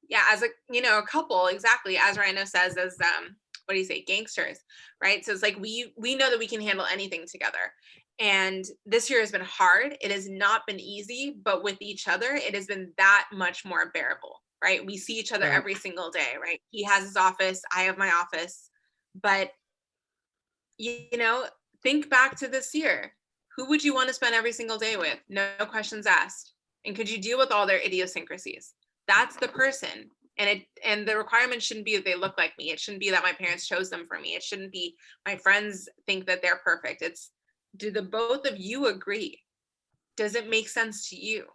Speaker 2: yeah, as a couple, exactly, as Rhino says, as what do you say, gangsters, right? So it's like we know that we can handle anything together. And this year has been hard. It has not been easy, but with each other, it has been that much more bearable, right? We see each other
Speaker 1: Right.
Speaker 2: every single day, right? He has his office, I have my office. But, you know, think back to this year. Who would you want to spend every single day with? No questions asked. And could you deal with all their idiosyncrasies? That's the person. And the requirement shouldn't be that they look like me. It shouldn't be that my parents chose them for me. It shouldn't be my friends think that they're perfect. It's, do the both of you agree? Does it make sense to you?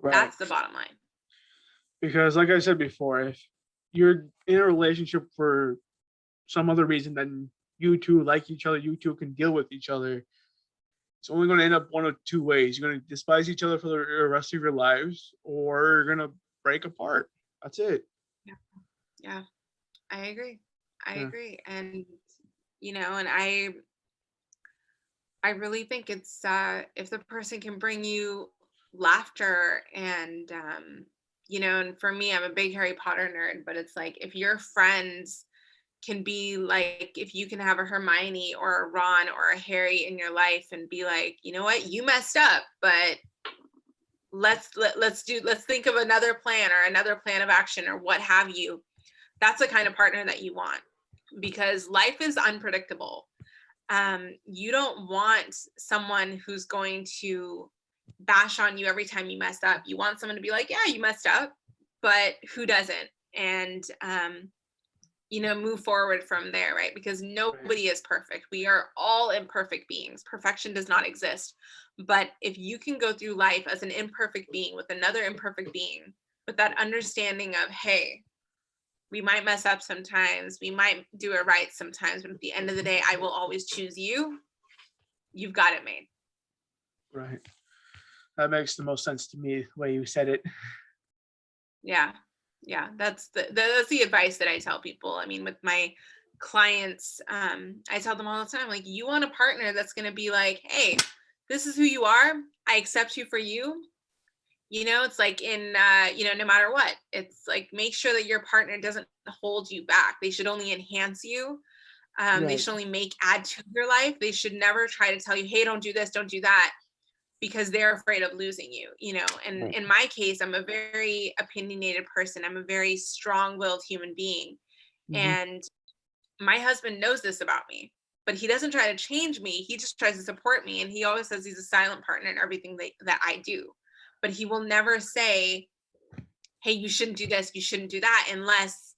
Speaker 1: Right.
Speaker 2: That's the bottom line.
Speaker 1: Because like I said before, if you're in a relationship for some other reason than you two like each other, you two can deal with each other, it's only going to end up one of two ways. You're going to despise each other for the rest of your lives, or you're going to break apart. That's it.
Speaker 2: Yeah. Yeah. I agree. I
Speaker 1: Yeah.
Speaker 2: agree. And and I really think it's if the person can bring you laughter and and for me, I'm a big Harry Potter nerd, but it's like if your friends can be like, if you can have a Hermione or a Ron or a Harry in your life and be like, you know what, you messed up, but let's think of another plan or another plan of action or what have you. That's the kind of partner that you want, because life is unpredictable. You don't want someone who's going to bash on you every time you mess up. You want someone to be like, yeah, you messed up, but who doesn't? And move forward from there, right? Because nobody is perfect. We are all imperfect beings. Perfection does not exist. But if you can go through life as an imperfect being with another imperfect being, with that understanding of, hey, we might mess up sometimes, we might do it right sometimes, but at the end of the day, I will always choose you. You've got it made.
Speaker 1: Right. That makes the most sense to me, the way you said it.
Speaker 2: Yeah. Yeah. That's the advice that I tell people. I mean, with my clients, I tell them all the time, like, you want a partner that's going to be like, hey, this is who you are. I accept you for you. It's like in, no matter what, it's like, make sure that your partner doesn't hold you back. They should only enhance you. They
Speaker 1: Right.
Speaker 2: should only add to your life. They should never try to tell you, hey, don't do this, don't do that, because they're afraid of losing you, And
Speaker 1: Right.
Speaker 2: in my case, I'm a very opinionated person. I'm a very strong-willed human being.
Speaker 1: Mm-hmm.
Speaker 2: And my husband knows this about me, but he doesn't try to change me. He just tries to support me. And he always says he's a silent partner in everything that I do. But he will never say, hey, you shouldn't do this, you shouldn't do that, unless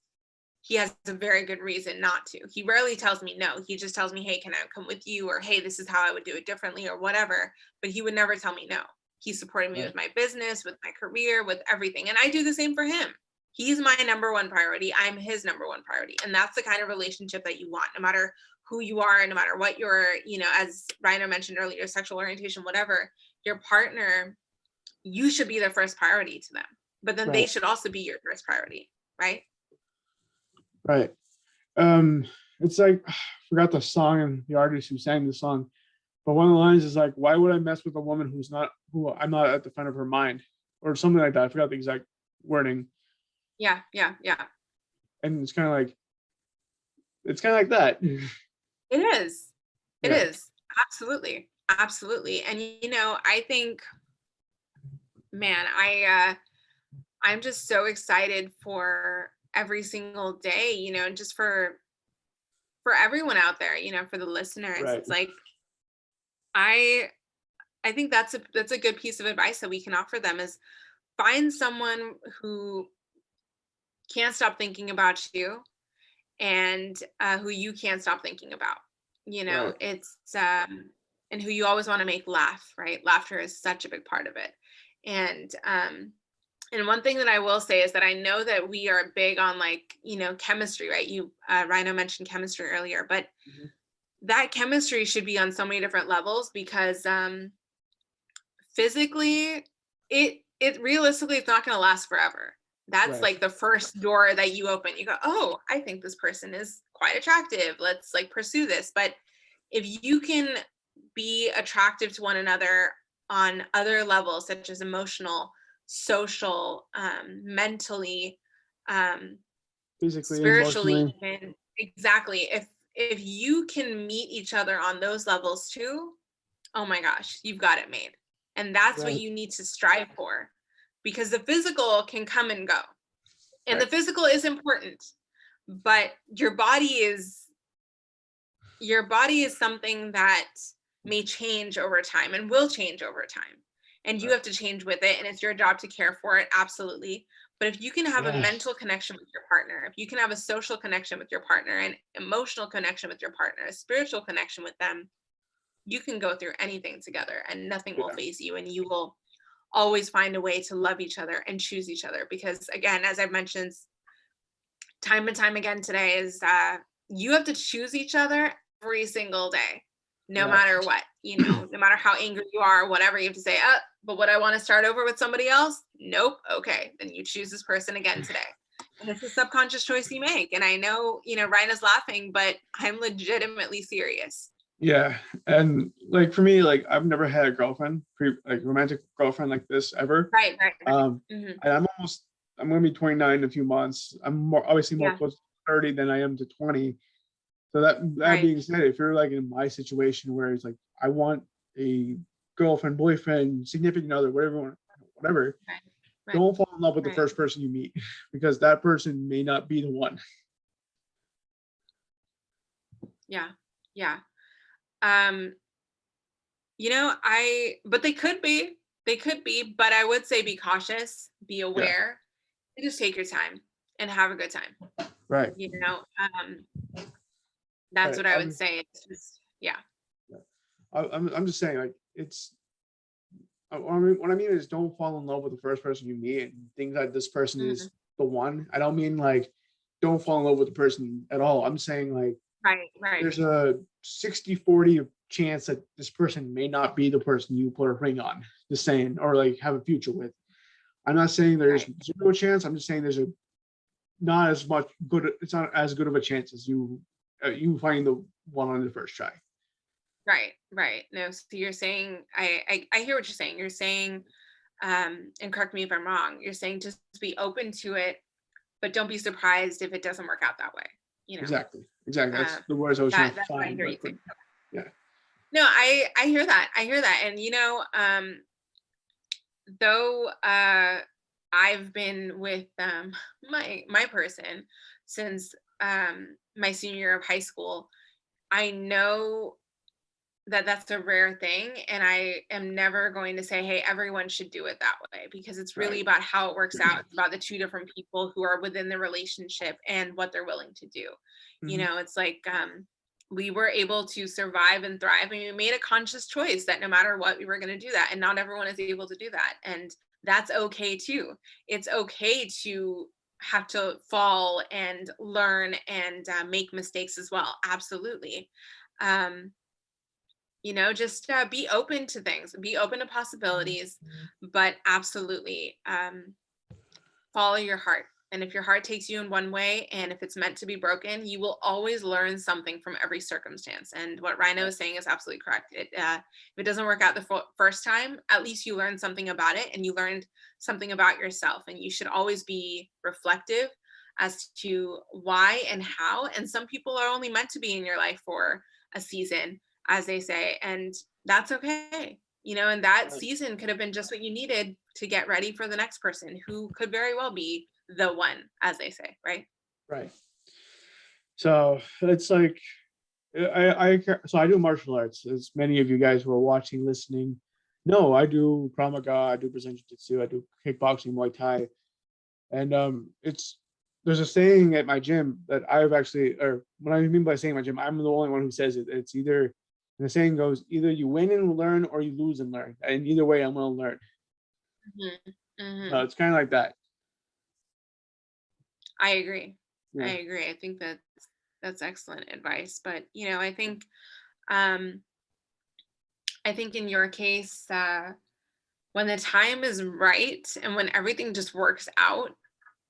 Speaker 2: he has a very good reason not to. He rarely tells me no. He just tells me, hey, can I come with you? Or, hey, this is how I would do it differently, or whatever. But he would never tell me no. He supported me
Speaker 1: Right.
Speaker 2: with my business, with my career, with everything. And I do the same for him. He's my number one priority. I'm his number one priority. And that's the kind of relationship that you want, no matter who you are, no matter what your, as Rhino mentioned earlier, sexual orientation, whatever, your partner, you should be their first priority to them. But then they
Speaker 1: Right.
Speaker 2: should also be your first priority, right?
Speaker 1: Right. It's like I forgot the song and the artist who sang the song, but one of the lines is like, "Why would I mess with a woman who I'm not at the front of her mind," or something like that. I forgot the exact wording.
Speaker 2: Yeah, yeah, yeah.
Speaker 1: And it's kind of like that.
Speaker 2: It is. It
Speaker 1: Yeah.
Speaker 2: is. Absolutely. Absolutely. And I think, man, I'm just so excited for every single day, and just for everyone out there, for the listeners.
Speaker 1: Right.
Speaker 2: It's like I I think that's a good piece of advice that we can offer them, is find someone who can't stop thinking about you, and who you can't stop thinking about.
Speaker 1: Right.
Speaker 2: It's and who you always want to make laugh, right? Laughter is such a big part of it. And one thing that I will say is that I know that we are big on, like, chemistry, right? You Rhino mentioned chemistry earlier, but
Speaker 1: Mhm.
Speaker 2: that chemistry should be on so many different levels, because physically, it realistically, it's not going to last forever. That's
Speaker 1: Right.
Speaker 2: like the first door that you open. You go, oh, I think this person is quite attractive, let's like pursue this. But if you can be attractive to one another on other levels, such as emotional, social, mentally, um,
Speaker 1: Physically and
Speaker 2: spiritually,
Speaker 1: emotionally.
Speaker 2: even, exactly, if you can meet each other on those levels too, oh my gosh, you've got it made. And that's what
Speaker 1: Right.
Speaker 2: you need to strive for, because the physical can come and go. And the
Speaker 1: Right.
Speaker 2: physical is important, but your body is something that may change over time and will change over time. And you
Speaker 1: Right.
Speaker 2: have to change with it, and it's your job to care for it, absolutely. But if you can have a
Speaker 1: Yes.
Speaker 2: mental connection with your partner, if you can have a social connection with your partner, an emotional connection with your partner, a spiritual connection with them, you can go through anything together and nothing will
Speaker 1: Yeah.
Speaker 2: phase you, and you will always find a way to love each other and choose each other. Because again, as I've mentioned time and time again today, is you have to choose each other every single day, no
Speaker 1: Right.
Speaker 2: matter what, no matter how angry you are, whatever, you have to say, but would I want to start over with somebody else? Nope. Okay, then you choose this person again today. And it's a subconscious choice you make. And I know, Rhina's laughing, but I'm legitimately serious.
Speaker 1: Yeah. And like for me, like I've never had a girlfriend, like romantic girlfriend like this ever.
Speaker 2: Right, right, right. Hmm.
Speaker 1: And I'm gonna be 29 in a few months. I'm obviously more
Speaker 2: Yeah,
Speaker 1: close to 30 than I am to 20. So that
Speaker 2: right,
Speaker 1: being said, if you're like in my situation where it's like I want a girlfriend, boyfriend, significant other, whatever,
Speaker 2: right, right,
Speaker 1: don't fall in love with the
Speaker 2: right.
Speaker 1: first person you meet because that person may not be the one.
Speaker 2: Yeah, yeah. Um, but they could be, but I would say be cautious, be
Speaker 1: Yeah.
Speaker 2: aware, and just take your time and have a good time.
Speaker 1: Right.
Speaker 2: You know, um, that's
Speaker 1: Right.
Speaker 2: what I would say. It's just, yeah.
Speaker 1: I'm just saying, like, what I mean is don't fall in love with the first person you meet and think that this person
Speaker 2: Mhm.
Speaker 1: is the one. I don't mean like don't fall in love with the person at all. I'm saying like
Speaker 2: Right, right,
Speaker 1: there's a 60-40 chance that this person may not be the person you put a ring on, just saying, or like have a future with. I'm not saying there's
Speaker 2: right,
Speaker 1: zero chance. I'm just saying there's a not as much good. It's not as good of a chance as you find the one on the first try.
Speaker 2: right, right. No, so you're saying, I hear what you're saying. You're saying, and correct me if I'm wrong. You're saying just be open to it, but don't be surprised if it doesn't work out that way. You know,
Speaker 1: Exactly. Exactly. That's
Speaker 2: um,
Speaker 1: the words I was trying to
Speaker 2: that's what I
Speaker 1: find.
Speaker 2: hear you
Speaker 1: But
Speaker 2: saying.
Speaker 1: yeah.
Speaker 2: No, I hear that. I hear that. And though I've been with my person since my senior year of high school, I know that that's a rare thing, and I am never going to say, hey, everyone should do it that way, because it's really
Speaker 1: Right.
Speaker 2: about how it works out. It's about the two different people who are within the relationship and what they're willing to do.
Speaker 1: Mhm.
Speaker 2: It's like, we were able to survive and thrive, and we made a conscious choice that no matter what, we were going to do that, and not everyone is able to do that, and that's okay too. It's okay to have to fall and learn and make mistakes as well, absolutely. um, just be open to things, be open to possibilities, but absolutely, follow your heart. And if your heart takes you in one way, and if it's meant to be broken, you will always learn something from every circumstance. And what Rhino is saying is absolutely correct. If it doesn't work out the first time, at least you learned something about it, and you learned something about yourself. And you should always be reflective as to why and how. And some people are only meant to be in your life for a season, as they say, and that's okay. And that
Speaker 1: Right.
Speaker 2: season could have been just what you needed to get ready for the next person who could very well be the one, as they say, right?
Speaker 1: Right. So it's like so I do martial arts, as many of you guys who are watching, listening. No, I do Krav Maga, I do Brazilian Jiu-Jitsu, I do kickboxing, Muay Thai, and it's there's a saying at my gym that I've actually, or what I mean by saying my gym, I'm the only one who says it. It's either, and the saying goes, either you win and learn, or you lose and learn, and either way, I'm gonna learn.
Speaker 2: Hmm.
Speaker 1: So
Speaker 2: Hmm.
Speaker 1: it's kind of like that.
Speaker 2: I agree. I
Speaker 1: Yeah.
Speaker 2: agree. I think that's excellent advice. But um, I think in your case, when the time is right and when everything just works out,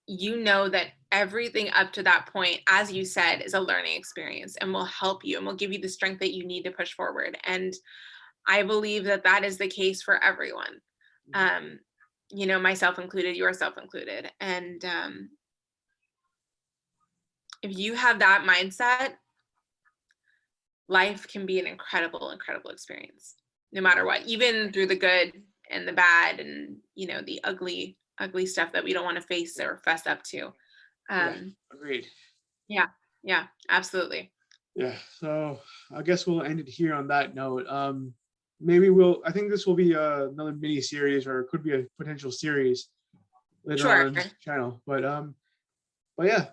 Speaker 2: that everything up to that point, as you said, is a learning experience and will help you and will give you the strength that you need to push forward. And I believe that that is the case for everyone,
Speaker 1: Mhm.
Speaker 2: um, myself included, yourself included. And if you have that mindset, life can be an incredible, incredible experience, no matter
Speaker 1: Right.
Speaker 2: what, even through the good and the bad and, the ugly, ugly stuff that we don't want to face or fess up to.
Speaker 1: Yeah.
Speaker 2: Um,
Speaker 1: Agreed.
Speaker 2: yeah, yeah, absolutely.
Speaker 1: Yeah. So I guess we'll end it here on that note. Maybe I think this will be another mini series, or it could be a potential series later on
Speaker 2: Sure.
Speaker 1: in this channel. But yeah.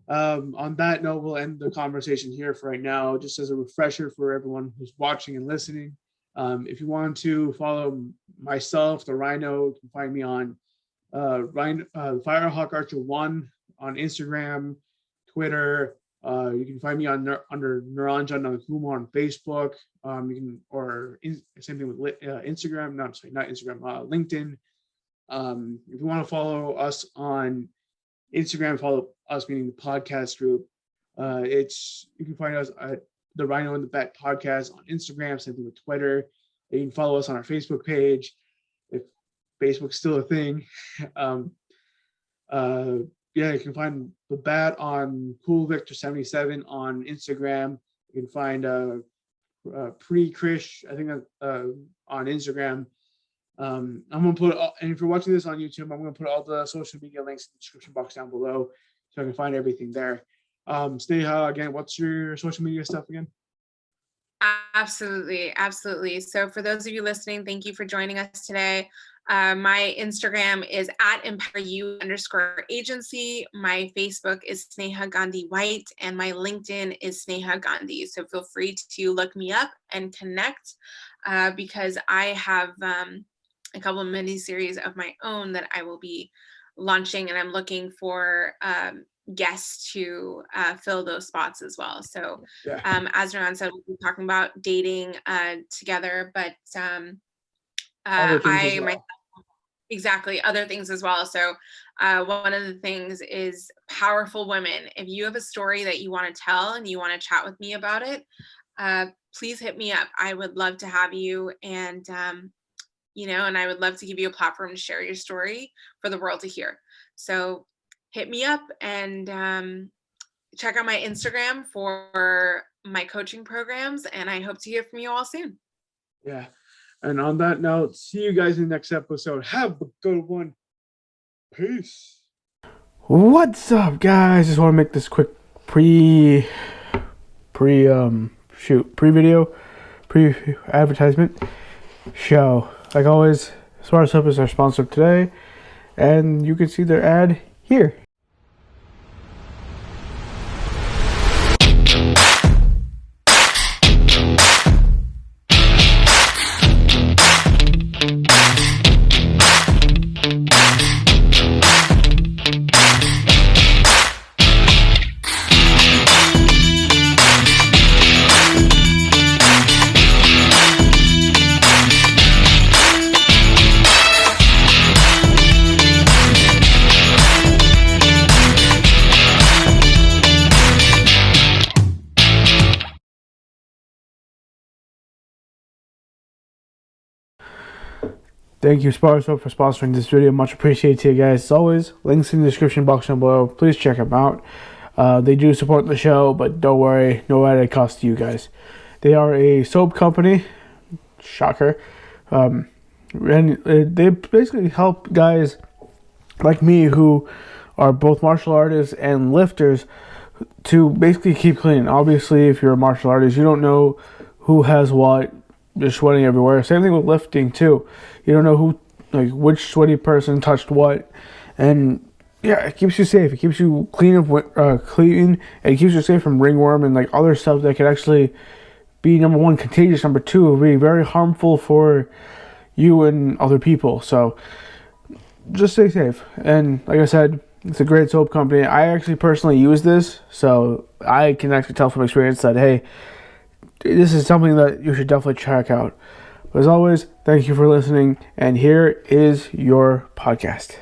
Speaker 1: On that note, we'll end the conversation here for right now, just as a refresher for everyone who's watching and listening. If you want to follow myself, the Rhino, you can find me on Rhino, Firehawk Archer 1 on Instagram, Twitter. You can find me on under Naranja Nakuma on Facebook. Same thing with Instagram. Not Instagram. LinkedIn. If you want to follow us on Instagram, follow us, meaning the podcast group. You can find us at the Rhino and the Bet podcast on Instagram. Same thing with Twitter. You can follow us on our Facebook page if Facebook's still a thing. You can find the Bat on Cool Victor 77 on Instagram. You can find Pre-Krish, I think, on Instagram. I'm gonna put, and if you're watching this on YouTube, I'm gonna put all the social media links in the description box down below, so I can find everything there. Sneha, again, what's your social media stuff again?
Speaker 2: Absolutely. So for those of you listening, thank you for joining us today. My Instagram is at empoweryou_agency. My Facebook is Sneha Gandhi White, and my LinkedIn is Sneha Gandhi. So feel free to look me up and connect because I have a couple of mini series of my own that I will be launching, and I'm looking for guests to fill those spots as well. So as Ronan said, we'll be talking about dating together, but exactly, other things as well. So one of the things is powerful women. If you have a story that you want to tell and you want to chat with me about it, please hit me up. I would love to have you, and and I would love to give you a platform to share your story for the world to hear. So hit me up and check out my Instagram for my coaching programs, and I hope to hear from you all soon.
Speaker 1: Yeah. And on that note, see you guys in the next episode. Have a good one. Peace.
Speaker 3: What's up, guys? Just want to make this quick pre-advertisement show. Like always, Smart Up is our sponsor today, and you can see their ad here. Thank you, Sparso, for sponsoring this video. Much appreciated to you guys. As always, links in the description box down below. Please check them out. They do support the show, but don't worry, no added cost to you guys. They are a soap company. Shocker. And they basically help guys like me who are both martial artists and lifters to basically keep clean. Obviously, if you're a martial artist, you don't know who has what. You're sweating everywhere. Same thing with lifting too. You don't know which sweaty person touched what, and yeah, it keeps you safe. It keeps you clean, and it keeps you safe from ringworm and other stuff that could actually be, number one, contagious. Number two, be very harmful for you and other people. So just stay safe. And like I said, it's a great soap company. I actually personally use this, so I can actually tell from experience that, hey, this is something that you should definitely check out. But as always, thank you for listening, and here is your podcast.